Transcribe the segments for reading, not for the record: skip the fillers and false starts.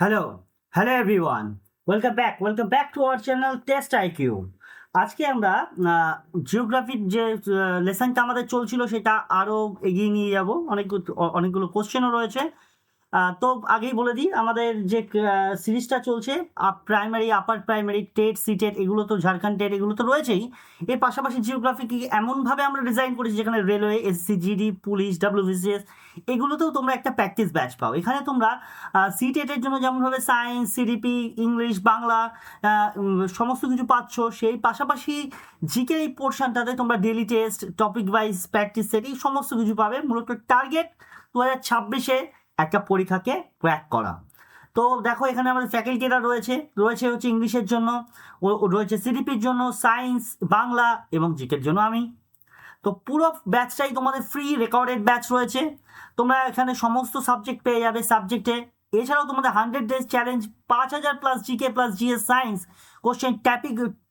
Hello hello everyone, welcome back to our channel test IQ. আজকে আমরা জিওগ্রাফির যে লেসনটা আমাদের চলছিল সেটা আরও এগিয়ে নিয়ে যাব। অনেকগুলো কোশ্চেনও রয়েছে। তো আগেই বলে দিই, আমাদের যে সিরিজটা চলছে primary, upper primary, TET, CTET, এগুলো তো ঝাড়খণ্ড টেট এগুলো তো রয়েছেই। এর পাশাপাশি জিওগ্রাফিকে এমনভাবে আমরা ডিজাইন করেছি যেখানে railway, SC, GD, police, WBCS এগুলোতেও তোমরা একটা প্র্যাকটিস ব্যাচ পাও। এখানে তোমরা সিটেটের জন্য যেমনভাবে সায়েন্স, সিডিপি, ইংলিশ, বাংলা সমস্ত কিছু পাচ্ছ, সেই পাশাপাশি জিকে এই পোর্শনটাতে তোমরা daily test, topic wise practice set এই সমস্ত কিছু পাবে। মূলত টার্গেট 2026-এ একটা পরীক্ষাকে ক্র্যাক করা। তো দেখো, এখানে আমাদের ফ্যাকাল্টিরা রয়েছে হচ্ছে ইংলিশের জন্য, রয়েছে সিডিপির জন্য, সায়েন্স, বাংলা এবং জিকের জন্য আমি। তো পুরো ব্যাচটাই তোমাদের ফ্রি রেকর্ডেড ব্যাচ রয়েছে। তোমরা এখানে সমস্ত সাবজেক্ট পেয়ে যাবে সাবজেক্টে। এছাড়াও তোমাদের 100 days challenge, 5000 plus GK plus GS science question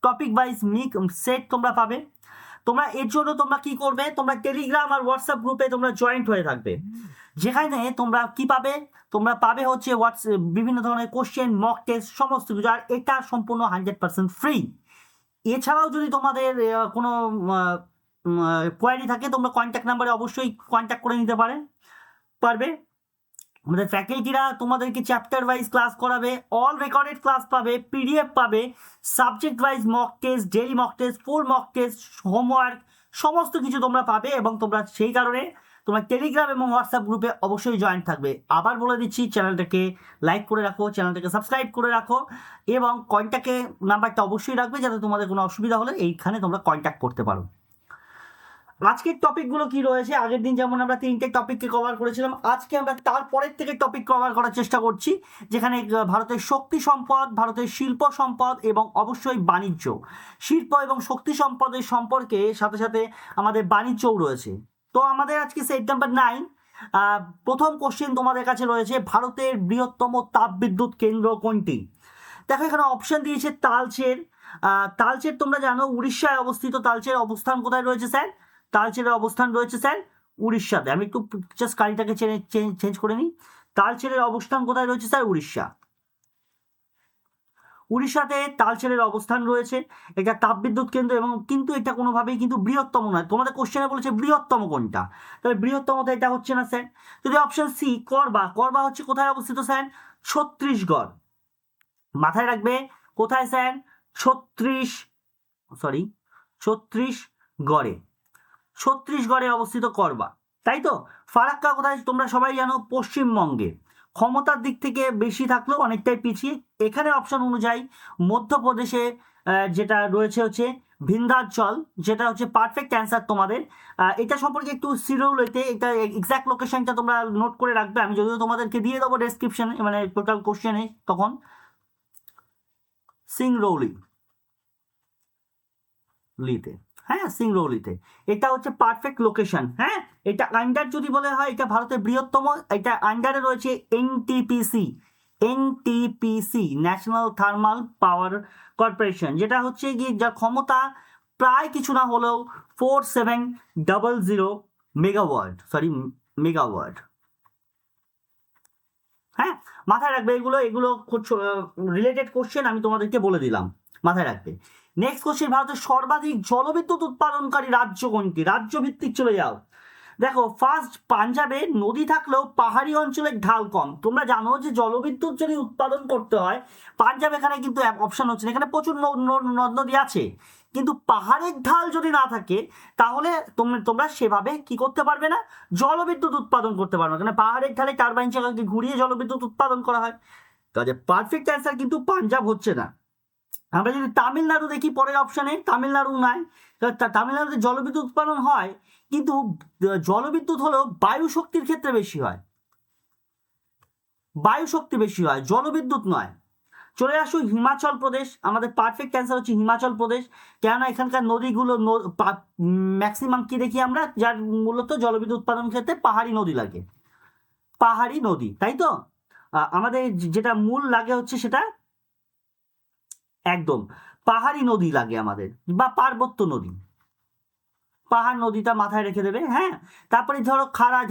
topic wise mock set তোমরা পাবে। তোমরা এর জন্য তোমরা কি করবে, তোমরা টেলিগ্রাম আর হোয়াটসঅ্যাপ গ্রুপে তোমরা জয়েন্ট হয়ে থাকবে, যেখানে তোমরা কি পাবে, তোমরা পাবে হচ্ছে বিভিন্ন ধরনের কোশ্চেন, মক টেস্ট, সমস্ত কিছু। আর এটা সম্পূর্ণ 100% ফ্রি। এছাড়াও যদি তোমাদের কোনো কোয়ারি থাকে, তোমরা কন্ট্যাক্ট নাম্বারে অবশ্যই কন্ট্যাক্ট করে নিতে পারবে। আমাদের ফ্যাকাল্টিরা তোমাদেরকে চ্যাপ্টার ওয়াইজ ক্লাস করাবে, অল রেকর্ডেড ক্লাস পাবে, পিডিএফ পাবে, subject wise mock test, daily mock test, full mock test, homework, সমস্ত কিছু তোমরা পাবে। এবং তোমরা সেই কারণে তোমরা টেলিগ্রাম এবং হোয়াটসঅ্যাপ গ্রুপে অবশ্যই জয়েন থাকবে। আবার বলে দিচ্ছি, চ্যানেলটাকে লাইক করে রাখো, চ্যানেলটাকে সাবস্ক্রাইব করে রাখো এবং কন্ট্যাক্টে নাম্বারটা অবশ্যই রাখবে, যাতে তোমাদের কোনো অসুবিধা হলে এইখানে তোমরা কন্ট্যাক্ট করতে পারো। আজকের টপিকগুলো কি রয়েছে, আগের দিন যেমন আমরা 3টে টপিককে কভার করেছিলাম, আজকে আমরা তারপরের থেকে টপিক কভার করার চেষ্টা করছি, যেখানে ভারতের শক্তি সম্পদ, ভারতের শিল্প সম্পদ এবং অবশ্যই বাণিজ্য। শিল্প এবং শক্তি সম্পদের সম্পর্কে সাথে সাথে আমাদের বাণিজ্যও রয়েছে। তো আমাদের আজকে সেট নাম্বার 9, প্রথম কোশ্চেন তোমাদের কাছে রয়েছে, ভারতের বৃহত্তম তাপবিদ্যুৎ কেন্দ্র কোনটি? দেখো, এখানে অপশন দিয়েছে তালচের। তালচের তোমরা জানো উড়িষ্যায় অবস্থিত। তালচের অবস্থান কোথায় রয়েছে স্যার? তালচেরের অবস্থান রয়েছে স্যার উড়িষ্যাতে। আমি একটু জাস্ট কালিটাকে চেঞ্জ করে নিই। তালচেরের অবস্থান কোথায় রয়েছে স্যার? উড়িষ্যাতে তালচেরের অবস্থান রয়েছে। এটা তাপবিদ্যুৎ কেন্দ্র, এবং কিন্তু এটা কোনোভাবেই কিন্তু বৃহত্তম নয়। তোমাদের কোশ্চেনে বলেছে বৃহত্তম কোনটা, তাহলে বৃহত্তমতা এটা হচ্ছে না স্যার। যদি অপশন সি করবা, করবা হচ্ছে কোথায় অবস্থিত স্যার? ছত্তিশগড়। মাথায় রাখবে, কোথায় স্যার? ছত্তিশগড়ে। ছত্তিশগড়ে অবস্থিত করবা, তাই তো? ফারাক্কা কোথায় তোমরা সবাই জানো? পশ্চিমবঙ্গে। ক্ষমতার দিক থেকে বেশি থাকলেও অনেকটাই পিছিয়ে। এখানে অপশন অনুযায়ী মধ্যপ্রদেশে যেটা রয়েছে হচ্ছে বিন্ধ্যাচল, যেটা হচ্ছে পারফেক্ট অ্যান্সার তোমাদের। এটা সম্পর্কে একটু সিরিয়ালতে এটা এক্সাক্ট লোকেশনটা তোমরা নোট করে রাখবে। আমি যদিও তোমাদেরকে দিয়ে দেবো ডেসক্রিপশনে, মানে টোটাল কোশ্চেনে তখন। সিংরৌলিতে, হ্যাঁ সিংরৌলিতে, এটা হচ্ছে পারফেক্ট লোকেশন। হ্যাঁ, এটা আন্ডার যদি বলে হয়, এটা ভারতের বৃহত্তম, এটা আন্ডারে রয়েছে NTPC national thermal power corporation, যেটা হচ্ছে গিয়ে যার ক্ষমতা প্রায় কিছু না হলেও 4700 মেগাওয়াট। হ্যাঁ, মাথায় রাখবে, এগুলো রিলেটেড কোশ্চেন আমি তোমাদেরকে বলে দিলাম, মাথায় রাখবে। নেক্সট কোশ্চেন, ভারতের সর্বাধিক জলবিদ্যুৎ উৎপাদনকারী রাজ্য কোনটি? রাজ্য ভিত্তিক চলে যাও। দেখো, ফার্স্ট, পাঞ্জাবে নদী থাকলেও পাহাড়ি অঞ্চলের ঢাল কম। তোমরা জানো যে জলবিদ্যুৎ যদি উৎপাদন করতে হয়, পাঞ্জাব এখানে কিন্তু অপশন হচ্ছে না, এখানে প্রচুর নদ নদী আছে, কিন্তু পাহাড়ের ঢাল যদি না থাকে তাহলে তোমরা সেভাবে কি করতে পারবে না, জলবিদ্যুৎ উৎপাদন করতে পারবে না। কারণ পাহাড়ের ঢালে টারবাইন চাকাকে ঘুরিয়ে জলবিদ্যুৎ উৎপাদন করা হয়। কাজে পারফেক্ট অ্যান্সার কিন্তু পাঞ্জাব হচ্ছে না। আমরা যদি তামিলনাড়ু দেখি পরের অপশানে, তামিলনাড়ু নাই। তামিলনাড়ুতে জলবিদ্যুৎ উৎপাদন হয়, কিন্তু জলবিদ্যুৎ হলেও বায়ু শক্তির ক্ষেত্রে বেশি হয়, বায়ু শক্তি বেশি হয়, জলবিদ্যুৎ নয়। চলে আসো হিমাচল প্রদেশ। আমাদের পারফেক্ট অ্যান্সার হচ্ছে হিমাচল প্রদেশ, কেননা এখানকার নদীগুলো ম্যাক্সিমাম কি দেখি আমরা, যার মূলত জলবিদ্যুৎ উৎপাদন ক্ষেত্রে পাহাড়ি নদী লাগে, পাহাড়ি নদী, তাই তো? আমাদের যেটা মূল লাগে হচ্ছে সেটা একদম পাহাড়ি নদী লাগে আমাদের, বা পার্বত্য নদী, পাহাড় নদীটা মাথায় রেখে দেবে। হ্যাঁ, তারপরে ধরো খাড়া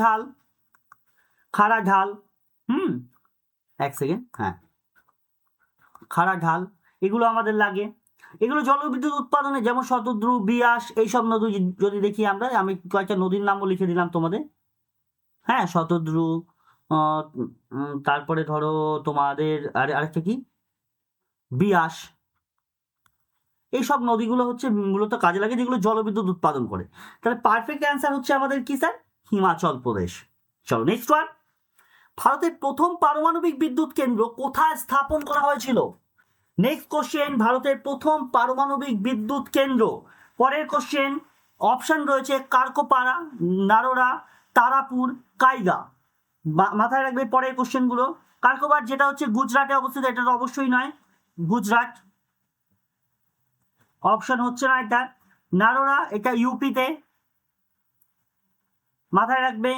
ঢাল। এক সেকেন্ড, হ্যাঁ, খাড়া ঢাল, এগুলো আমাদের লাগে। এগুলো জলবিদ্যুৎ উৎপাদনে যেমন শতদ্রু, বিয়াস, এইসব নদী যদি দেখি আমরা, আমি কয়েকটা নদীর নামও লিখে দিলাম তোমাদের। হ্যাঁ, শতদ্রু, তারপরে ধরো তোমাদের আরেকটা কি, বিয়াস, এইসব নদীগুলো হচ্ছে মূলত কাজে লাগে, যেগুলো জলবিদ্যুৎ উৎপাদন করে। তাহলে পারফেক্ট অ্যান্সার হচ্ছে আমাদের কি স্যার? হিমাচল প্রদেশ। চলো নেক্সট ওয়ান। ভারতের প্রথম পারমাণবিক বিদ্যুৎ কেন্দ্র কোথায় স্থাপন করা হয়েছিল? নেক্সট কোশ্চেন, ভারতের প্রথম পারমাণবিক বিদ্যুৎ কেন্দ্র। পরের কোশ্চেন, অপশন রয়েছে কার্কোপাড়া, নারোরা, তারাপুর, কাইগা। মাথায় রাখবে পরের কোশ্চেনগুলো। কার্কোপাড় যেটা হচ্ছে গুজরাটে অবস্থিত, এটা তো অবশ্যই নয়, গুজরাট অপশন হচ্ছে না এটা। নারোরা এটা ইউপিতে। মাথায় রাখবে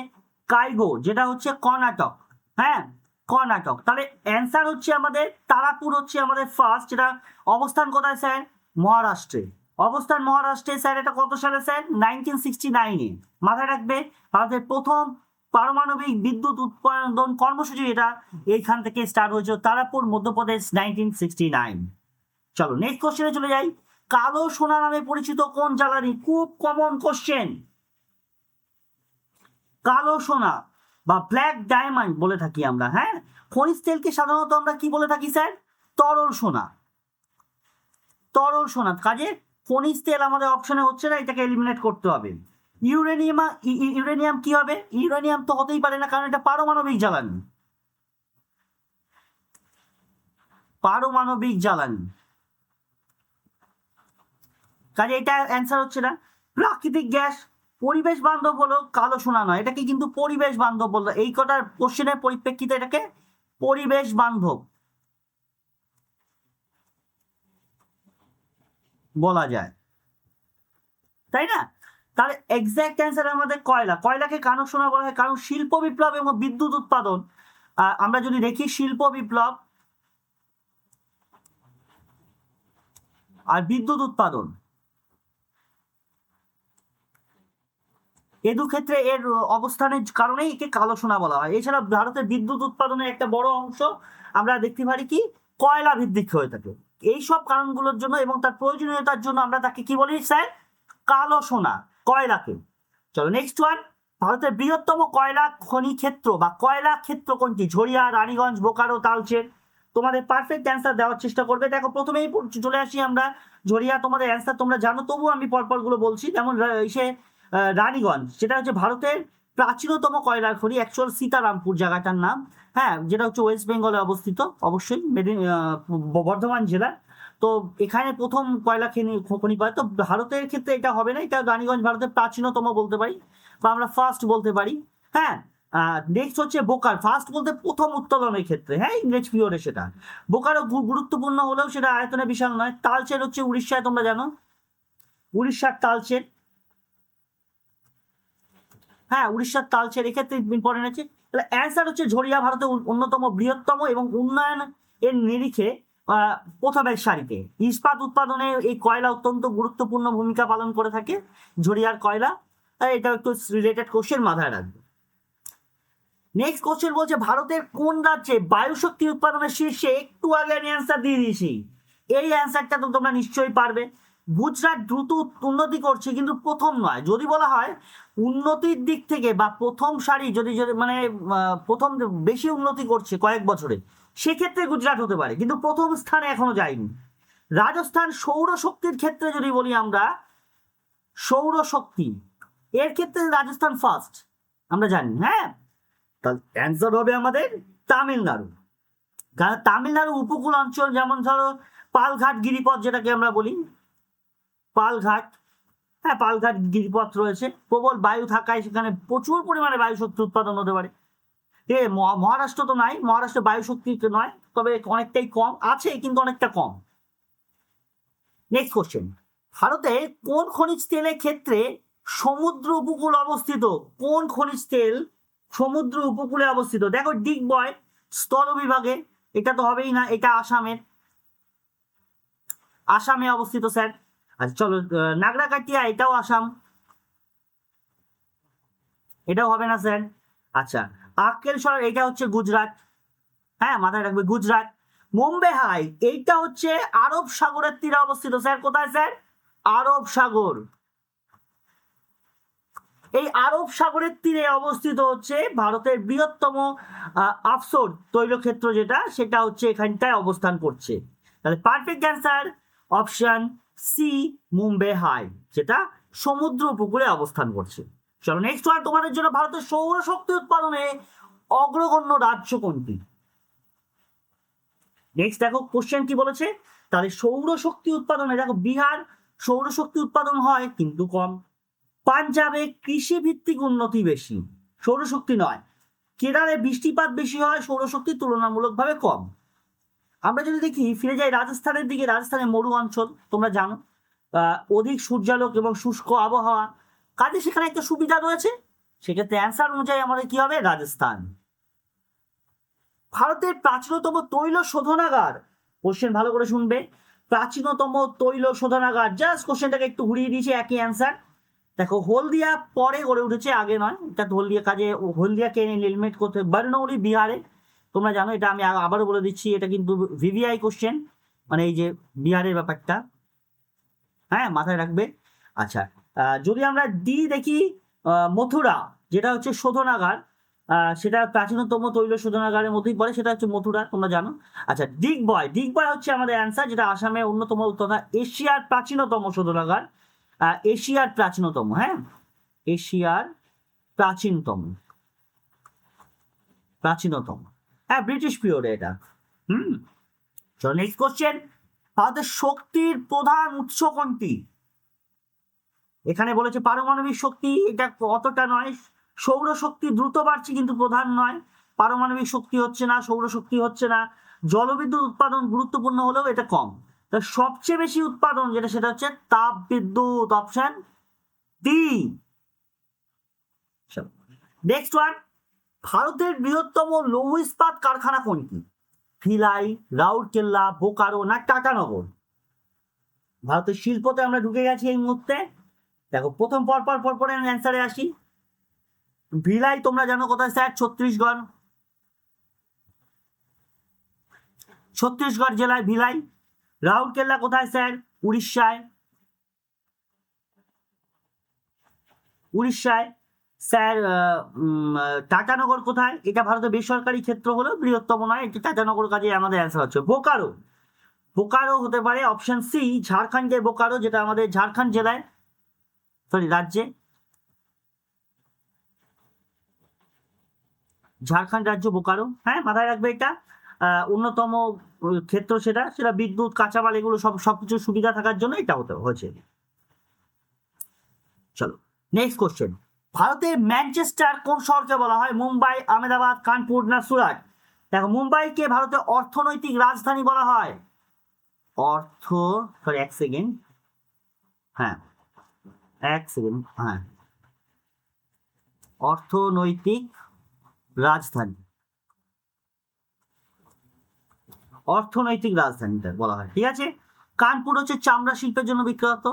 কাইগো যেটা হচ্ছে কর্ণাটক। হ্যাঁ, কর্ণাটক। তাহলে অ্যান্সার হচ্ছে আমাদের তারাপুর হচ্ছে আমাদের ফার্স্ট। যেটা অবস্থান কোথায় স্যার? মহারাষ্ট্রে। অবস্থান মহারাষ্ট্রে স্যার। এটা কত সালে স্যার? 1969-এ। মাথায় রাখবে ভারতের প্রথম পারমাণবিক বিদ্যুৎ উৎপাদন কর্মসূচি এটা এইখান থেকে স্টার্ট হয়েছিল, তারাপুর, মধ্যপ্রদেশ, 1969। চলো নেক্সট কোশ্চেনে চলে যাই। কালো সোনা নামে পরিচিত কোন জ্বালানি? খুব কমন কোশ্চেন। কালো সোনা বা ব্ল্যাক ডায়মন্ড বলে থাকি আমরা। হ্যাঁ, খনিজ তেলকে সাধারণত আমরা কি বলে থাকি স্যার? তরল সোনা। তরল সোনা। কাজে খনিজ তেল আমাদের অপশনে হচ্ছে না, এটাকে এলিমিনেট করতে হবে। ইউরেনিয়াম কি হবে? ইউরেনিয়াম তো হতেই পারে না, কারণ এটা পারমাণবিক জ্বালানি। পারমাণবিক জ্বালানি, কাজে এটা অ্যান্সার হচ্ছে না। প্রাকৃতিক গ্যাস পরিবেশ বান্ধব হলো, কালো সোনা নয়। এটাকে কিন্তু পরিবেশ বান্ধব বলতো, এই কটার কোশ্চেনের পরিপ্রেক্ষিতে এটাকে পরিবেশ বান্ধব বলা যায়, তাই না? তাহলে এক্সাক্ট অ্যান্সার আমাদের কয়লা। কয়লাকে কালো সোনা বলা হয় কারণ শিল্প বিপ্লব এবং বিদ্যুৎ উৎপাদন, আমরা যদি দেখি শিল্প বিপ্লব আর বিদ্যুৎ উৎপাদন, এ দু ক্ষেত্রে এর অবস্থানের কারণেই একে কালো সোনা বলা হয়। এছাড়া ভারতের বিদ্যুৎ উৎপাদনের একটা বড় অংশ আমরা দেখতে পারি কি কয়লা ভিত্তিক হয়ে থাকে। এই সব কারণগুলোর জন্য এবং তার প্রয়োজনীয়তার জন্য আমরা তাকে কি বলি স্যার? কালো সোনা, কয়লাকে। চলো নেক্সট ওয়ান। ভারতের বৃহত্তম কয়লা খনি ক্ষেত্র বা কয়লা ক্ষেত্র কোনটি? ঝরিয়া, রানীগঞ্জ, বোকারো, তালচের। তোমাদের পারফেক্ট অ্যান্সার দেওয়ার চেষ্টা করবে। দেখো প্রথমেই চলে আসি আমরা ঝরিয়া, তোমাদের অ্যান্সার তোমরা জানো, তবু আমি পরপর গুলো বলছি। যেমন সে রানীগঞ্জ, যেটা হচ্ছে ভারতের প্রাচীনতম কয়লার খনি, অ্যাকচুয়াল সীতারামপুর জায়গাটার নাম। হ্যাঁ, যেটা হচ্ছে ওয়েস্ট বেঙ্গলে অবস্থিত, অবশ্যই বর্ধমান জেলা। তো এখানে প্রথম কয়লা খনি পায়। তো ভারতের ক্ষেত্রে এটা হবে না, এটা রানীগঞ্জ ভারতের প্রাচীনতম বলতে পারি বা আমরা ফার্স্ট বলতে পারি। হ্যাঁ, নেক্সট হচ্ছে বোকার, ফার্স্ট বলতে প্রথম উত্তোলনের ক্ষেত্রে। হ্যাঁ, ইংরেজ পিরিয়ডে সেটা। বোকারও গুরুত্বপূর্ণ হলেও সেটা আয়তনে বিশাল নয়। তালচের হচ্ছে উড়িষ্যায়, তোমরা জানো, উড়িষ্যার তালচের। হ্যাঁ, উড়িষ্যার তালচের এক্ষেত্রে ইম্পর্টেন্ট আছে। তাহলে অ্যান্সার হচ্ছে ঝরিয়া ভারতের অন্যতম বৃহত্তম এবং উন্নয়ন এর নিরিখে প্রথমের সারিতে। ইস্পাত উৎপাদনে এই কয়লা অত্যন্ত গুরুত্বপূর্ণ ভূমিকা পালন করে থাকে, ঝরিয়ার কয়লা। এটা একটু রিলেটেড কোশ্চেন, মাথায় রাখবে। নেক্সট কোশ্চেন বলছে ভারতের কোন রাজ্যে বায়ুশক্তি উৎপাদনের শীর্ষে? একটু আগে আমি অ্যান্সার দিয়ে দিয়েছি, এই অ্যান্সারটা তো তোমরা নিশ্চয়ই পারবে। গুজরাট দ্রুত উন্নতি করছে কিন্তু প্রথম নয়। যদি বলা হয় উন্নতির দিক থেকে বা প্রথম সারি, যদি যদি মানে প্রথম বেশি উন্নতি করছে কয়েক বছরে, সেক্ষেত্রে গুজরাট হতে পারে, কিন্তু প্রথম স্থানে এখনো যায়নি। রাজস্থান সৌরশক্তির ক্ষেত্রে যদি বলি আমরা, সৌরশক্তি এর ক্ষেত্রে রাজস্থান ফার্স্ট, আমরা জানি। হ্যাঁ, তাহলে অ্যান্সার হবে আমাদের তামিলনাড়ু। কারণ তামিলনাড়ু উপকূল অঞ্চল, যেমন ধরো পালঘাট গিরিপথ যেটাকে আমরা বলি, পালঘাট। হ্যাঁ, পালঘাট গিরিপথ রয়েছে, প্রবল বায়ু থাকায় সেখানে প্রচুর পরিমাণে বায়ু শক্তি উৎপাদন হতে পারে। মহারাষ্ট্র তো নাই, মহারাষ্ট্র বায়ু শক্তি নয়, তবে অনেকটাই কম আছে, কিন্তু অনেকটা কম। নেক্সট কোশ্চেন, ভারতে কোন খনিজ তেলের ক্ষেত্রে সমুদ্র উপকূল অবস্থিত? কোন খনিজ তেল সমুদ্র উপকূলে অবস্থিত? দেখো ডিগবয় স্থল বিভাগে, এটা তো হবেই না, এটা আসামের, আসামে অবস্থিত স্যার। আচ্ছা চলো, নাগরাকাটিয়া, এটাও আসাম, এটাও হবে না স্যার। আচ্ছা, আক্কেলসর, এটা হচ্ছে গুজরাট। হ্যাঁ, মাথায় রাখবে গুজরাট। মুম্বে হাই এইটা হচ্ছে আরব সাগরের তীরে অবস্থিত। স্যার কোথায় স্যার? আরব সাগর। এই আরব সাগরের তীরে অবস্থিত হচ্ছে ভারতের বৃহত্তম অফশোর তৈলক্ষেত্র, যেটা সেটা হচ্ছে এখানটায় অবস্থান করছে। তাহলে perfect answer option C, Mumbai High, যেটা সমুদ্র উপকূলে অবস্থান করছে। চলো নেক্সট ওয়ান তোমাদের জন্য, ভারতের সৌরশক্তি উৎপাদনে অগ্রগণ্য রাজ্য কোনটি? নেক্সট দেখো কোশ্চেন কি বলেছে। তাহলে সৌরশক্তি উৎপাদনে দেখো বিহার সৌরশক্তি উৎপাদন হয় কিন্তু কম। পাঞ্জাবে কৃষি ভিত্তিক উন্নতি বেশি, সৌরশক্তি নয়। কেরালে বৃষ্টিপাত বেশি হয়, সৌরশক্তি তুলনামূলকভাবে কম। আমরা যদি দেখি ফিরে যাই রাজস্থানের দিকে, রাজস্থানের মরু অঞ্চল তোমরা জানো, অধিক সূর্যালোক এবং শুষ্ক আবহাওয়া, কাজে সেখানে একটা সুবিধা রয়েছে। সেক্ষেত্রে অ্যান্সার অনুযায়ী আমাদের কি হবে? রাজস্থান। ভারতের প্রাচীনতম তৈল শোধনাগার, কোশ্চেন ভালো করে শুনবে, প্রাচীনতম তৈল শোধনাগার, জাস্ট কোশ্চেনটাকে একটু ঘুরিয়ে দিয়েছে, একই অ্যান্সার। দেখো হলদিয়া পরে গড়ে উঠেছে, আগে নয়। এটা হলদিয়া কাজে, হলদিয়াকে এলিমিনেট করতে, বারনৌলি বিহারে, তোমরা জানো এটা, আমি আবারও বলে দিচ্ছি, এটা কিন্তু ভিভিআই কোশ্চেন, মানে এই যে বিহারের ব্যাপারটা, হ্যাঁ মাথায় রাখবে। আচ্ছা, যদি আমরা ডি দেখি, মথুরা যেটা হচ্ছে শোধনাগার, সেটা প্রাচীনতম তৈল শোধনাগারের মধ্যেই পড়ে, সেটা হচ্ছে মথুরা, তোমরা জানো। আচ্ছা, দিগবয় হচ্ছে আমাদের অ্যান্সার, যেটা আসামে অন্যতম তথা এশিয়ার প্রাচীনতম শোধনাগার, এশিয়ার প্রাচীনতম, হ্যাঁ এশিয়ার প্রাচীনতম, হ্যাঁ ব্রিটিশ পিরিয়ডে এটা। চলো নেক্সট কোশ্চেন, ভারতের শক্তির প্রধান উৎস কোনটি? এখানে বলেছে পারমাণবিক শক্তি, এটা অতটা নয়। সৌরশক্তি দ্রুত বাড়ছে কিন্তু প্রধান নয়, পারমাণবিক শক্তি হচ্ছে না, সৌরশক্তি হচ্ছে না। জলবিদ্যুৎ উৎপাদন গুরুত্বপূর্ণ হলেও এটা কম। সবচেয়ে বেশি উৎপাদন যেটা, সেটা হচ্ছে তাপ বিদ্যুৎ, অপশন ডি। নেক্সট ওয়ান, ভারতের বৃহত্তম লৌহ ইস্পাত কারখানা কোনটি? ভিলাই, রাউরকেল্লা, বোকারো না টাটানগর? ভারতের শিল্পতে আমরা ঢুকে গেছি এই মুহূর্তে। দেখো প্রথম পর অ্যান্সারে আসি। ভিলাই তোমরা জানো কোথায় স্যার? ছত্তিশগড় জেলায় ভিলাই। রাউরকেল্লা কোথায় স্যার? উড়িষ্যায়। স্যার টাটানগর কোথায়? এটা ভারতের বেসরকারি ক্ষেত্র হলেও বৃহত্তম নয়, এটা টাটানগর, কাজে আমাদের অ্যান্সার হচ্ছে বোকারো হতে পারে অপশন সি, ঝাড়খণ্ডের বোকারো, যেটা আমাদের ঝাড়খণ্ড জেলায়, রাজ্যে, ঝাড়খণ্ড রাজ্য বোকারো, হ্যাঁ মাথায় রাখবে এটা। অন্যতম ক্ষেত্র সেটা বিদ্যুৎ, কাঁচামাল, এগুলো সবকিছু সুবিধা থাকার জন্য এটা হয়েছে। চলো নেক্সট কোশ্চেন, ভারতের ম্যানচেস্টার কোন শহরকে বলা হয়? মুম্বাই, আহমেদাবাদ, কানপুর না সুরাট? দেখো মুম্বাইকে ভারতের অর্থনৈতিক রাজধানী বলা হয়। এক সেকেন্ড, হ্যাঁ অর্থনৈতিক রাজধানীটা বলা হয়, ঠিক আছে। কানপুর হচ্ছে চামড়া শিল্পের জন্য বিখ্যাত,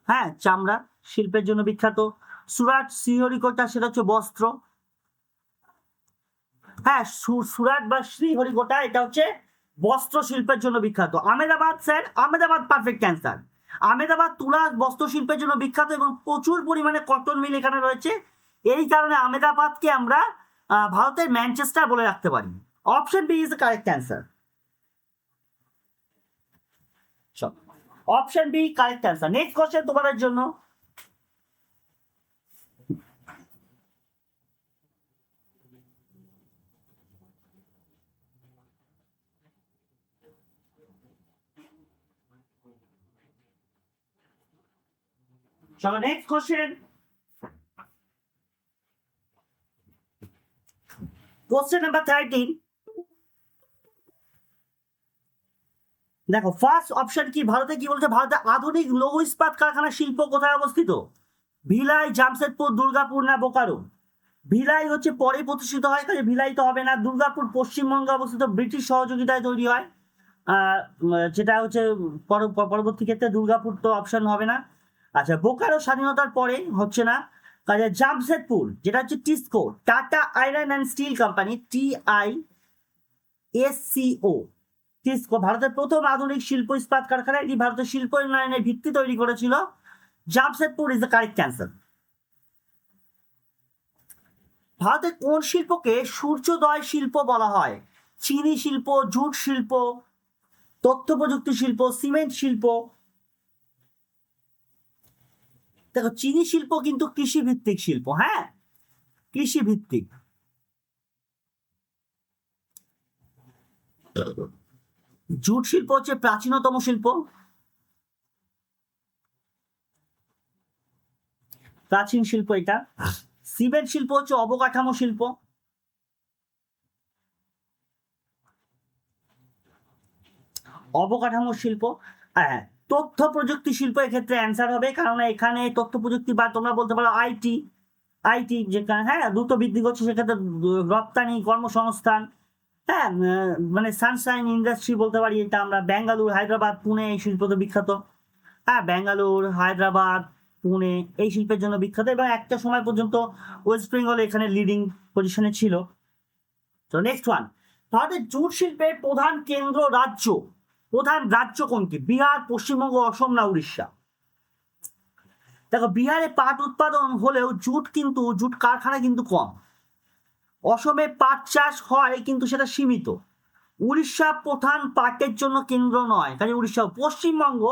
হ্যাঁ চামড়া শিল্পের জন্য বিখ্যাত। সুরাট, শ্রীহরিকোটা, সেটা হচ্ছে বস্ত্র, হ্যাঁ সুরাট বা শ্রীহরিকোটা এটা হচ্ছে বস্ত্র শিল্পের জন্য বিখ্যাত। Ahmedabad sir, Ahmedabad perfect answer. Ahmedabad তুলা বস্ত্র শিল্পের জন্য বিখ্যাত এবং প্রচুর পরিমাণে কটন মিল এখানে রয়েছে, এই কারণে আহমেদাবাদকে আমরা ভারতের ম্যানচেস্টার বলে রাখতে পারি। Option B is the correct answer. Option B correct answer. Next question তোমাদের জন্য, চলো নেক্সট কোশ্চেন, কোশ্চেন নাম্বার 13। দেখো ফার্স্ট অপশন কি, ভারতে কি বলছে? ভারতে আধুনিক লৌহ ইস্পাত কারখানা শিল্প কোথায় অবস্থিত? ভিলাই, জামশেদপুর, দুর্গাপুর না বোকারো? ভিলাই হচ্ছে পরে প্রতিষ্ঠিত হয়, কাজে ভিলাই তো হবে না। দুর্গাপুর পশ্চিমবঙ্গে অবস্থিত, ব্রিটিশ সহযোগিতায় তৈরি হয়, যেটা হচ্ছে পরবর্তী ক্ষেত্রে দুর্গাপুর তো অপশন হবে না। আচ্ছা, বোকারো স্বাধীনতার পরে হচ্ছে না, কাজে জামশেদপুর যেটা হচ্ছে TISCO, tata iron and steel company, TI SCO TISCO ভারতের প্রথম আধুনিক শিল্প ইস্পাত কারখানা, এটি ভারতের শিল্প উন্নয়নের ভিত্তি তৈরি করেছিল। Jamshedpur is the correct answer. ভারতের কোন শিল্পকে সূর্যোদয় শিল্প বলা হয়? চিনি শিল্প, জুট শিল্প, তথ্য প্রযুক্তি শিল্প, সিমেন্ট শিল্প। দেখো চিনি শিল্প কিন্তু কৃষি ভিত্তিক শিল্প, হ্যাঁ কৃষি ভিত্তিক। জুট শিল্প হচ্ছে প্রাচীনতম শিল্প, প্রাচীন শিল্প এটা। সিমেন্ট শিল্প হচ্ছে অবকাঠামো শিল্প। অবকাঠামো শিল্প, হ্যাঁ। তথ্য প্রযুক্তি শিল্প এক্ষেত্রে অ্যান্সার হবে, কারণ এখানে তথ্য প্রযুক্তি বা তোমরা বলতে পারো আইটি, আইটি যেখানে হ্যাঁ দ্রুত বৃদ্ধি করছে, সেক্ষেত্রে রপ্তানি কর্মসংস্থান, হ্যাঁ মানে সানশাইন ইন্ডাস্ট্রি বলতে পারি এটা আমরা। বেঙ্গালুরু, হায়দ্রাবাদ, পুনে এই শিল্প তো বিখ্যাত। হ্যাঁ বেঙ্গালুরু, হায়দ্রাবাদ, পুনে এই শিল্পের জন্য বিখ্যাত, এবং একটা সময় পর্যন্ত ওয়েস্ট বেঙ্গল এখানে লিডিং পজিশনে ছিল। তো নেক্সট ওয়ান, ভারতের জুট শিল্পের প্রধান কেন্দ্র রাজ্য, প্রধান রাজ্য কোনটি? বিহার, পশ্চিমবঙ্গ, অসম না উড়িষ্যা? দেখো বিহারে পাট উৎপাদন হলেও জুট কারখানা কিন্তু কম। অসমে পাট চাষ হয় কিন্তু সেটা সীমিত। উড়িষ্যা প্রধান পাটের জন্য কেন্দ্র নয়, কাজে উড়িষ্যা। পশ্চিমবঙ্গ,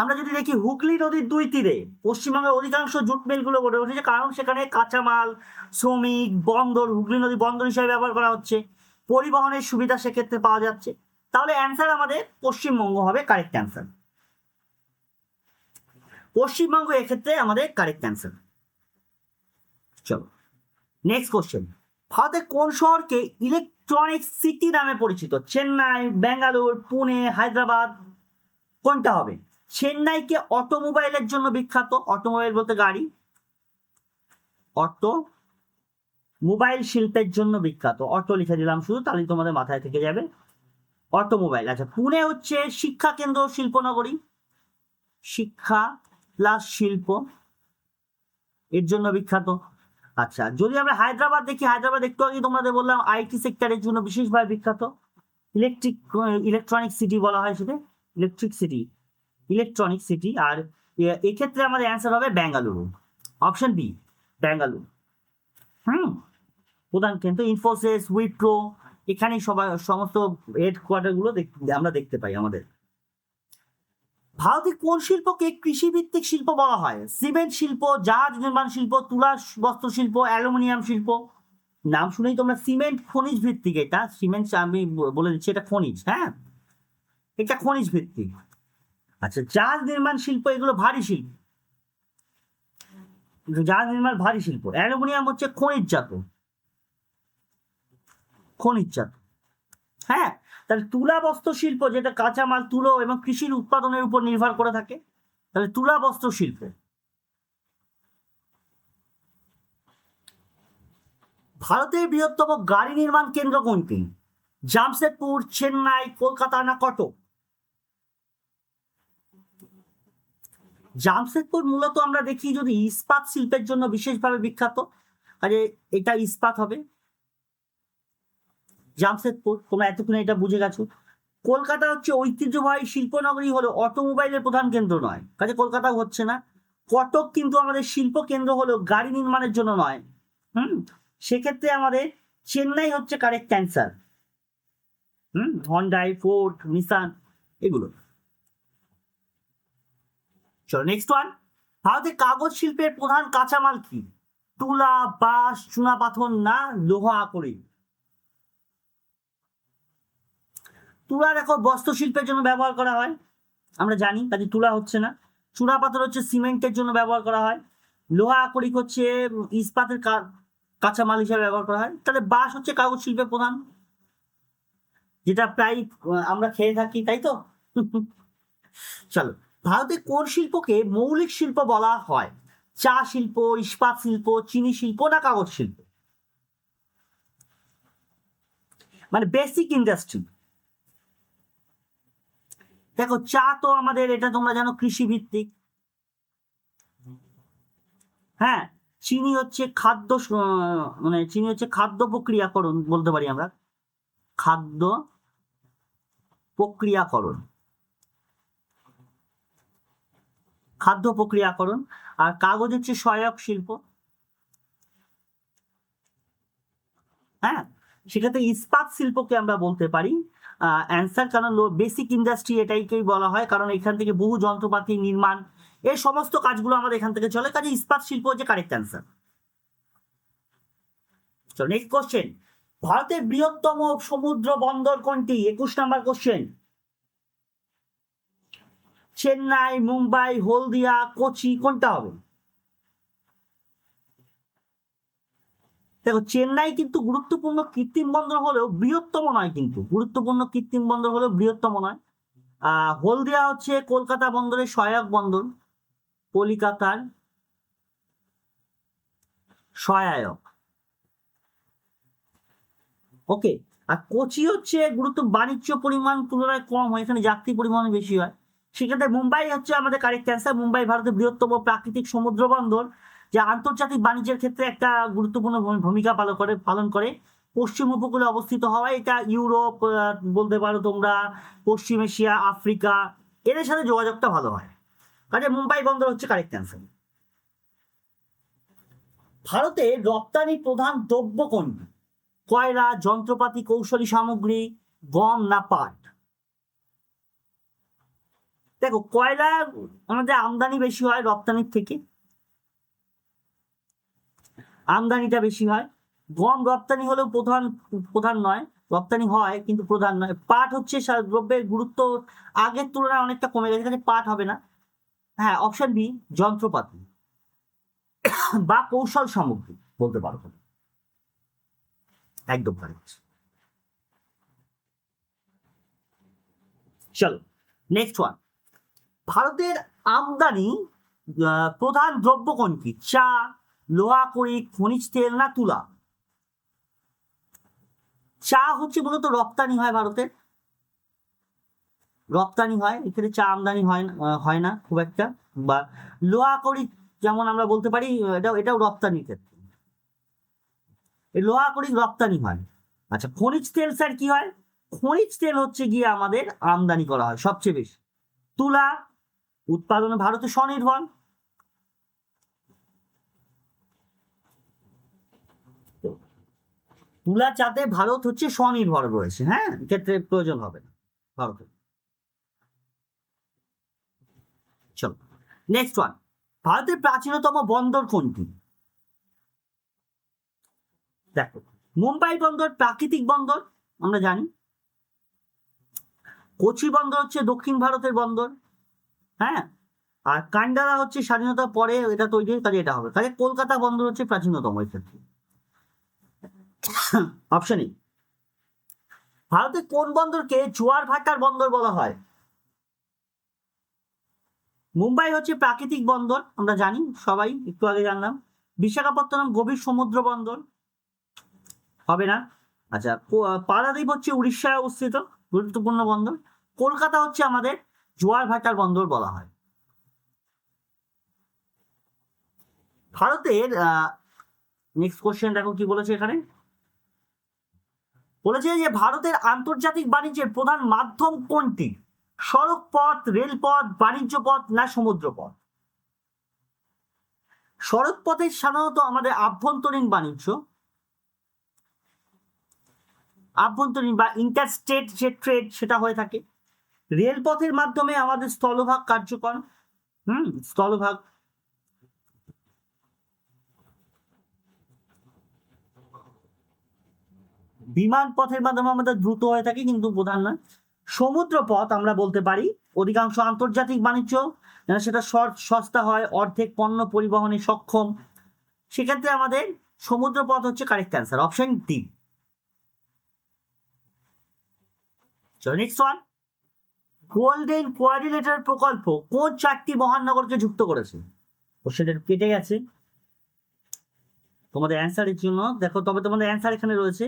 আমরা যদি দেখি হুগলি নদীর দুই তীরে পশ্চিমবঙ্গের অধিকাংশ জুট মিলগুলো গড়ে উঠেছে, কারণ সেখানে কাঁচামাল, শ্রমিক, বন্দর, হুগলি নদী বন্দর হিসেবে ব্যবহার করা হচ্ছে, পরিবহনের সুবিধা সেক্ষেত্রে পাওয়া যাচ্ছে। তাহলে অ্যান্সার আমাদের পশ্চিমবঙ্গ হবে কারেক্ট অ্যান্সার। পশ্চিমবঙ্গ এক্ষেত্রে আমাদের কারেক্ট অ্যান্সার। চলো নেক্সট কোশ্চেন, ভারতের কোন শহরকে ইলেকট্রনিক সিটি নামে পরিচিত? চেন্নাই, ব্যাঙ্গালোর, পুনে, হায়দ্রাবাদ, কোনটা হবে? চেন্নাইকে অটোমোবাইলের জন্য বিখ্যাত। অটোমোবাইল বলতে গাড়ি, অটো মোবাইল শিল্পের জন্য বিখ্যাত। অটো লিখে দিলাম শুধু, তাহলে তোমাদের মাথায় থেকে যাবে অটোমোবাইল। আচ্ছা পুনে হচ্ছে শিক্ষা কেন্দ্র, শিল্পনগরী, শিক্ষা প্লাস শিল্প এর জন্য বিখ্যাত। আচ্ছা যদি আমরা হায়দ্রাবাদ দেখি, হায়দ্রাবাদ একটু আগে তোমাদের বললাম আইটি সেক্টরের জন্য বিশেষভাবে বিখ্যাত। ইলেকট্রনিক সিটি বলা হয় সেটা, ইলেকট্রনিক সিটি। আর এক্ষেত্রে আমাদের অ্যান্সার হবে বেঙ্গালুরু, অপশন বি বেঙ্গালুরু। প্রধান কেন্দ্র ইনফোসিস, উইপ্রো, এখানেই সবাই সমস্ত হেডকোয়ার্টার গুলো আমরা দেখতে পাই আমাদের। ভারতের কোন শিল্পকে কৃষিভিত্তিক শিল্প বলা হয়? সিমেন্ট শিল্প, জাহাজ নির্মাণ শিল্প, তুলা বস্ত্র শিল্প, অ্যালুমিনিয়াম শিল্প। নাম শুনেই তোমরা, সিমেন্ট খনিজ ভিত্তিক, এটা সিমেন্ট আমি বলে দিচ্ছি এটা খনিজ, হ্যাঁ এটা খনিজ ভিত্তিক। আচ্ছা জাহাজ নির্মাণ শিল্প, এগুলো ভারী শিল্প, জাহাজ নির্মাণ ভারী শিল্প। অ্যালুমিনিয়াম হচ্ছে খনিজজাত, হ্যাঁ। তাহলে তুলা বস্ত্র শিল্প, যেটা কাঁচামাল তুলো এবং কৃষির উৎপাদনের উপর নির্ভর করে থাকে, তাহলে তুলা বস্ত্র শিল্প। ভারতের বৃহত্তম গাড়ি নির্মাণ কেন্দ্র কোনটি? জামশেদপুর, চেন্নাই, কলকাতা না কটক? জামশেদপুর মূলত আমরা দেখি যদি ইস্পাত শিল্পের জন্য বিশেষভাবে বিখ্যাত, আরে এটা ইস্পাত হবে। জামশেদপুর, তোমরা এতক্ষণে এটা বুঝে গেছো। কলকাতা হচ্ছে ঐতিহ্যবাহী শিল্পনগরী, হলো অটোমোবাইলের প্রধান কেন্দ্র নয়, কাজে কলকাতাও হচ্ছে না। কটক কিন্তু আমাদের শিল্প কেন্দ্র হলেও গাড়ি নির্মাণের জন্য নয়। সেক্ষেত্রে আমাদের চেন্নাই হচ্ছে correct answer. Hyundai, Ford, Nissan এগুলো। চলো নেক্সট ওয়ান, ভারতের কাগজ শিল্পের প্রধান কাঁচামাল কি? তুলা, বাঁশ, চুনাপাথর না লোহা আকরিক? তুলা দেখো বস্ত্র শিল্পের জন্য ব্যবহার করা হয়, আমরা জানি, কাজে তুলা হচ্ছে না। চুনাপাথর হচ্ছে সিমেন্টের জন্য ব্যবহার করা হয়। লোহা আকরিক হচ্ছে ইস্পাতের কাঁচামাল হিসেবে ব্যবহার করা হয়। তাহলে বাঁশ হচ্ছে কাগজ শিল্পের প্রধান, যেটা প্রায় আমরা খেয়ে থাকি, তাই তো? চলো, ভারতে কোন শিল্পকে মৌলিক শিল্প বলা হয়? চা শিল্প, ইস্পাত শিল্প, চিনি শিল্প না কাগজ শিল্প? মানে বেসিক ইন্ডাস্ট্রি। দেখো চা তো আমাদের, এটা তোমরা জানো কৃষি ভিত্তিক, হ্যাঁ। চিনি হচ্ছে খাদ্য, মানে চিনি হচ্ছে খাদ্য প্রক্রিয়াকরণ বলতে পারি আমরা। খাদ্য প্রক্রিয়াকরণ, খাদ্য প্রক্রিয়াকরণ। আর কাগজ হচ্ছে সহায়ক শিল্প। হ্যাঁ, সেক্ষেত্রে ইস্পাত শিল্পকে আমরা বলতে পারি অ্যান্সার, কারণ বেসিক ইন্ডাস্ট্রি এটাইকেই বলা হয়, কারণ এখান থেকে বহু যন্ত্রপাতি নির্মাণ, এই সমস্ত কাজগুলো আমাদের এখান থেকে চলে, কাজে ইস্পাত শিল্প হচ্ছে কারেক্ট অ্যান্সার। চলো নেক্সট কোশ্চেন, ভারতের বৃহত্তম সমুদ্র বন্দর কোনটি? 21 নম্বর কোশ্চেন। চেন্নাই, মুম্বাই, হলদিয়া, কোচি, কোনটা হবে? দেখো, চেন্নাই কিন্তু গুরুত্বপূর্ণ কৃত্রিম বন্দর হলেও বৃহত্তম নয়, কিন্তু গুরুত্বপূর্ণ কৃত্রিম বন্দর হলেও বৃহত্তম নয়। হলদিয়া হচ্ছে কলকাতা বন্দরের সহায়ক বন্দর, কলিকাতার সহায়ক। ওকে, আর কোচি হচ্ছে বাণিজ্য পরিমাণ তুলনায় কম হয়, এখানে যাত্রী পরিমাণ বেশি হয়। সেক্ষেত্রে মুম্বাই হচ্ছে আমাদের কারেক্ট অ্যান্সার। মুম্বাই ভারতের বৃহত্তম প্রাকৃতিক সমুদ্র বন্দর, যা আন্তর্জাতিক বাণিজ্যের ক্ষেত্রে একটা গুরুত্বপূর্ণ ভূমিকা পালন করে। পশ্চিম উপকূলে অবস্থিত হওয়ায় এটা ইউরোপ বলতে পারো তোমরা, পশ্চিম এশিয়া, আফ্রিকা, এদের সাথে যোগাযোগটা ভালো হয়, কাজে মুম্বাই বন্দর হচ্ছে কারেক্ট অ্যান্সার। ভারতে রপ্তানি প্রধান দ্রব্য কোনটি? কয়লা, যন্ত্রপাতি, কৌশলী সামগ্রী, গম না পাট? দেখো, কয়লা আমাদের আমদানি বেশি হয় রপ্তানির থেকে, আমদানিটা বেশি হয়। গম রপ্তানি হলেও প্রধান নয়, রপ্তানি হয় কিন্তু প্রধান নয়। পাট হচ্ছে দ্রব্যের গুরুত্ব আগের তুলনায় অনেকটা কমে গেছে, পাট হবে না। হ্যাঁ, অপশন বি, যন্ত্রপাতি বা কৌশল সামগ্রী বলতে পারো, একদম কারেক্ট। চলো নেক্সট ওয়ান, ভারতের আমদানি প্রধান দ্রব্য কোনটি? চা, লোহা কড়ি, খনিজ তেল না তুলা? চা হচ্ছে মূলত রপ্তানি হয়, ভারতের রপ্তানি হয়, এখানে চা আমদানি হয় না খুব একটা। বা লোহা কড়ি যেমন আমরা বলতে পারি, এটাও রপ্তানির ক্ষেত্রে, লোহা কড়ি রপ্তানি হয়। আচ্ছা, খনিজ তেল স্যার কি হয়? খনিজ তেল হচ্ছে গিয়ে আমাদের আমদানি করা হয় সবচেয়ে বেশি। তুলা উৎপাদনে ভারতে স্বনির্ভর। তুলা চাতে ভারত হচ্ছে স্বনির্ভর রয়েছে, হ্যাঁ, ক্ষেত্রে প্রয়োজন হবে না ভারতের। চলো নেক্সট ওয়ান, ভারতের প্রাচীনতম বন্দর কোনটি? দেখো, মুম্বাই বন্দর প্রাকৃতিক বন্দর, আমরা জানি। কোচি বন্দর হচ্ছে দক্ষিণ ভারতের বন্দর, হ্যাঁ। আর কান্ডালা হচ্ছে স্বাধীনতার পরে এটা তৈরি, কাজে এটা হবে, কাজে কলকাতা বন্দর হচ্ছে প্রাচীনতম এই ক্ষেত্রে। অপশন এ, ভারতের কোন বন্দরকে জোয়ার ভাটার বন্দর বলা হয়? মুম্বাই হচ্ছে প্রাকৃতিক বন্দর, আমরা জানি সবাই, একটু আগে জানলাম। বিশাখাপত্তনম গভীর সমুদ্র বন্দর, হবে না। আচ্ছা, পারাদ্বীপ হচ্ছে উড়িষ্যায় অবস্থিত গুরুত্বপূর্ণ বন্দর। কলকাতা হচ্ছে আমাদের জোয়ার ভাটার বন্দর বলা হয়। ভারতের নেক্সট কোশ্চেন দেখো কি বলেছে এখানে, বলেছে যে ভারতের আন্তর্জাতিক বাণিজ্যের প্রধান মাধ্যম কোনটি? সড়ক পথ, রেলপথ, বাণিজ্য পথ না সমুদ্র পথ? সড়ক পথে সাধারণত আমাদের আভ্যন্তরীণ বাণিজ্য, আভ্যন্তরীণ বা ইন্টারস্টেট যে ট্রেড সেটা হয়ে থাকে। রেলপথের মাধ্যমে আমাদের স্থলভাগ কার্যকর, স্থলভাগ। বিমান পথের মাধ্যমে আমাদের দ্রুত হয়ে থাকে কিন্তু প্রধান নয়। সমুদ্র পথ আমরা বলতে পারি অধিকাংশ আন্তর্জাতিক বাণিজ্য, সেটা সস্তা হয়, অর্ধেক পণ্য পরিবহনে সক্ষম, সেক্ষেত্রে আমাদের সমুদ্র পথ হচ্ছে কারেক্ট অ্যান্সার, অপশন ডি। চলো নেক্সট ওয়ান, গোল্ডেন কোয়ারিলেটর প্রকল্প কোন 4টি মহানগরকে যুক্ত করেছে? কোশ্চেনটা কেটে গেছে তোমাদের অ্যান্সারের জন্য, দেখো তবে তোমাদের অ্যান্সার এখানে রয়েছে।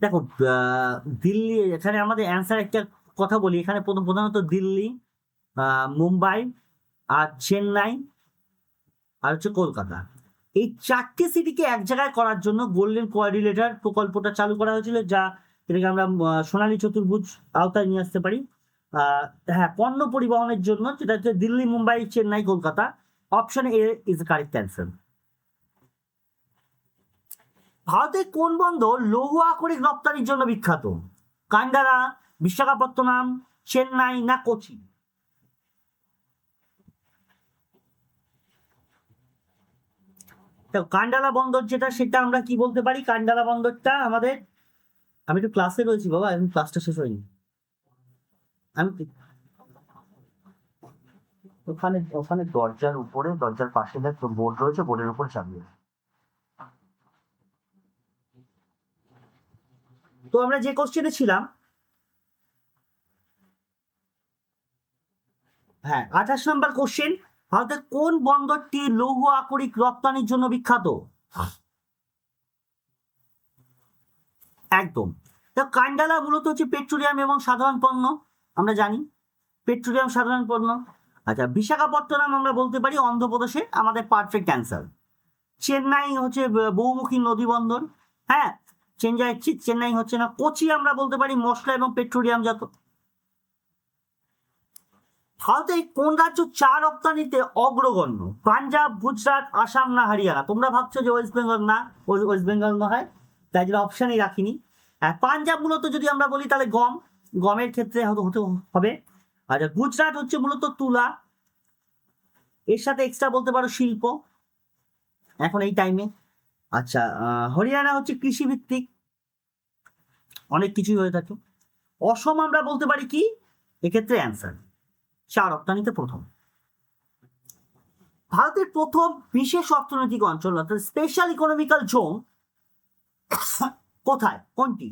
দেখো, দিল্লি, এখানে আমাদের অ্যান্সার একটা কথা বলি, এখানে প্রধানত দিল্লি, মুম্বাই আর চেন্নাই আর হচ্ছে কলকাতা, এই 4টে সিটিকে এক জায়গায় করার জন্য গোল্ডেন কোয়াড্রিলেটার প্রকল্পটা চালু করা হয়েছিল, যা এটাকে আমরা সোনালী চতুর্ভুজ আওতায় নিয়ে আসতে পারি। হ্যাঁ, পণ্য পরিবহনের জন্য, যেটা হচ্ছে Delhi, Mumbai, Chennai, Kolkata. Option A is correct answer. ভারতের কোন বন্দর লৌহ আকরিক রপ্তানির জন্য বিখ্যাত? কান্ডারা, বিশাখাপত্তনম, চেন্নাই না কোচি? কান্ডালা বন্দর যেটা, সেটা আমরা কি বলতে পারি? কান্ডালা বন্দরটা আমাদের, আমি একটু ক্লাসে রয়েছি বাবা, এখন ক্লাসটা শেষ হয়নি। আমি ওখানে ওখানে দরজার উপরে, দরজার পাশে দেখ বোর্ড রয়েছে, বোর্ডের উপর চাপিয়ে। তো আমরা যে কোশ্চেনে ছিলাম, হ্যাঁ 28 নম্বর কোশ্চেন, ভারতের কোন বন্দরটি লৌহ আকরিক রপ্তানির জন্য বিখ্যাত? একদম। কান্ডালা মূলত হচ্ছে পেট্রোলিয়াম এবং সাধারণ পণ্য, আমরা জানি পেট্রোলিয়াম সাধারণ পণ্য। আচ্ছা, বিশাখাপত্তনম আমরা বলতে পারি অন্ধ্রপ্রদেশে, আমাদের পারফেক্ট অ্যান্সার। চেন্নাই হচ্ছে বহুমুখী নদী বন্দর, হ্যাঁ চেন্নাই হচ্ছে না। কোচি আমরা বলতে পারি মশলা এবং পেট্রোলিয়াম জাত। ভারতে কোন রাজ্য চা রপ্তানিতে অগ্রগণ্য? পাঞ্জাব, গুজরাট, আসাম না হরিয়ানা? তোমরা ভাবছো যে ওয়েস্ট বেঙ্গল, না ওয়েস্ট বেঙ্গল নয়, তাই জন্য অপশানই রাখিনি। পাঞ্জাব মূলত যদি আমরা বলি তাহলে গমের ক্ষেত্রে হতে হবে। আচ্ছা, গুজরাট হচ্ছে মূলত তুলা, এর সাথে এক্সট্রা বলতে পারো শিল্প এখন এই টাইমে। আচ্ছা, হরিয়ানা হচ্ছে কৃষি ভিত্তিক, অনেক কিছুই হয়ে থাকে। অসম আমরা বলতে পারি কি এক্ষেত্রে অ্যান্সার, চা রপ্তানিতে প্রথম। ভারতের প্রথম বিশেষ অর্থনৈতিক অঞ্চল অর্থাৎ স্পেশাল ইকোনমিক্যাল জোন কোথায়, কোনটি?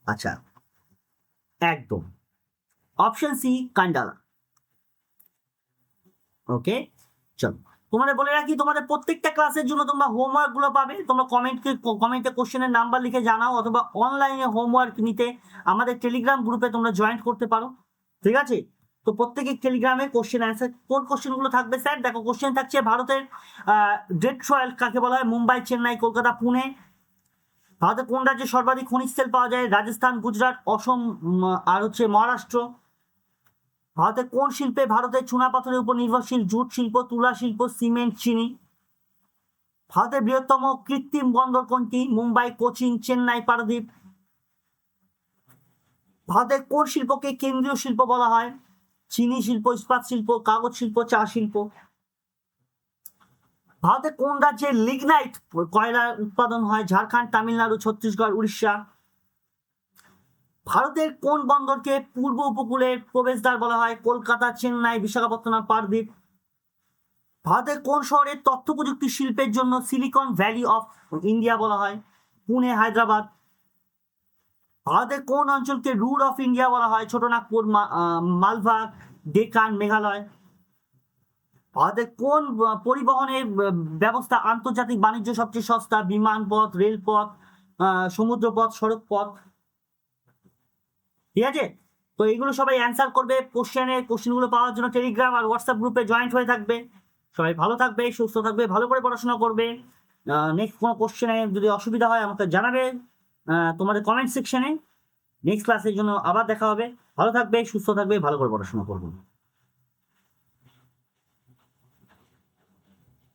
আচ্ছা, একদম অপশন সি কান্ডালা। ওকে, চলো তোমাদের বলে রাখি, তোমাদের প্রত্যেকটা ক্লাসের জন্য তোমরা হোমওয়ার্ক গুলো পাবে। তোমরা কমেন্টে কোশ্চেনের নাম্বার লিখে জানাও, অথবা অনলাইনে হোমওয়ার্ক নিতে আমাদের টেলিগ্রাম গ্রুপে তোমরা জয়েন করতে পারো, ঠিক আছে? তো প্রত্যেকের টেলিগ্রামে কোশ্চেন অ্যান্সার, কোন কোশ্চেন গুলো থাকবে স্যার? দেখো, কোশ্চেন থাকছে ভারতের ডেড সয়েল কাকে বলা হয়? মুম্বাই, চেন্নাই, কলকাতা, পুনে। ভারতের কোন রাজ্যে সর্বাধিক খনিজ তেল পাওয়া যায়? রাজস্থান, গুজরাট, অসম আর হচ্ছে মহারাষ্ট্র। ভারতের কোন শিল্পে ভারতের চুনাপাথরের উপর নির্ভরশীল? জুট শিল্প, তুলা শিল্প, সিমেন্ট, চিনি। ভারতের বৃহত্তম কৃত্রিম বন্দর কোনটি? মুম্বাই, কোচিন, চেন্নাই, পারাদ্বীপ। ভারতের কোন শিল্পকে কেন্দ্রীয় শিল্প বলা হয়? চিনি শিল্প, ইস্পাত শিল্প, কাগজ শিল্প, চা শিল্প। ভারতের কোন রাজ্যে লিগনাইট কয়লা উৎপাদন হয়? ঝাড়খণ্ড, তামিলনাড়ু, ছত্তিশগড়, উড়িষ্যা। ভারতের কোন বন্দরকে পূর্ব উপকূলের প্রবেশদ্বার বলা হয়? কলকাতা, চেন্নাই, বিশাখাপত্তনম, পারাদ্বীপ। ভারতের কোন শহরের তথ্য প্রযুক্তি শিল্পের জন্য সিলিকন ভ্যালি অফ ইন্ডিয়া বলা হয়? পুনে, হায়দ্রাবাদ। ভারতের কোন অঞ্চলকে রুট অফ ইন্ডিয়া বলা হয়? ছোটনাগপুর, মালভা, ডেকান, মেঘালয়। ভারতের কোন পরিবহনের ব্যবস্থা আন্তর্জাতিক বাণিজ্য সবচেয়ে সস্তা? বিমানপথ, রেলপথ, সমুদ্রপথ, সড়কপথ। ঠিক আছে, তো এইগুলো সবাই অ্যান্সার করবে। কোশ্চেনগুলো পাওয়ার জন্য টেলিগ্রাম আর হোয়াটসঅ্যাপ গ্রুপে জয়েন্ট হয়ে থাকবে। সবাই ভালো থাকবে, সুস্থ থাকবে, ভালো করে পড়াশোনা করবে। নেক্সট কোনো কোশ্চেনে যদি অসুবিধা হয় আমাকে জানাবে তোমাদের কমেন্ট সেকশনে। নেক্সট ক্লাসের জন্য আবার দেখা হবে। ভালো থাকবে, সুস্থ থাকবে, ভালো করে পড়াশোনা করবে।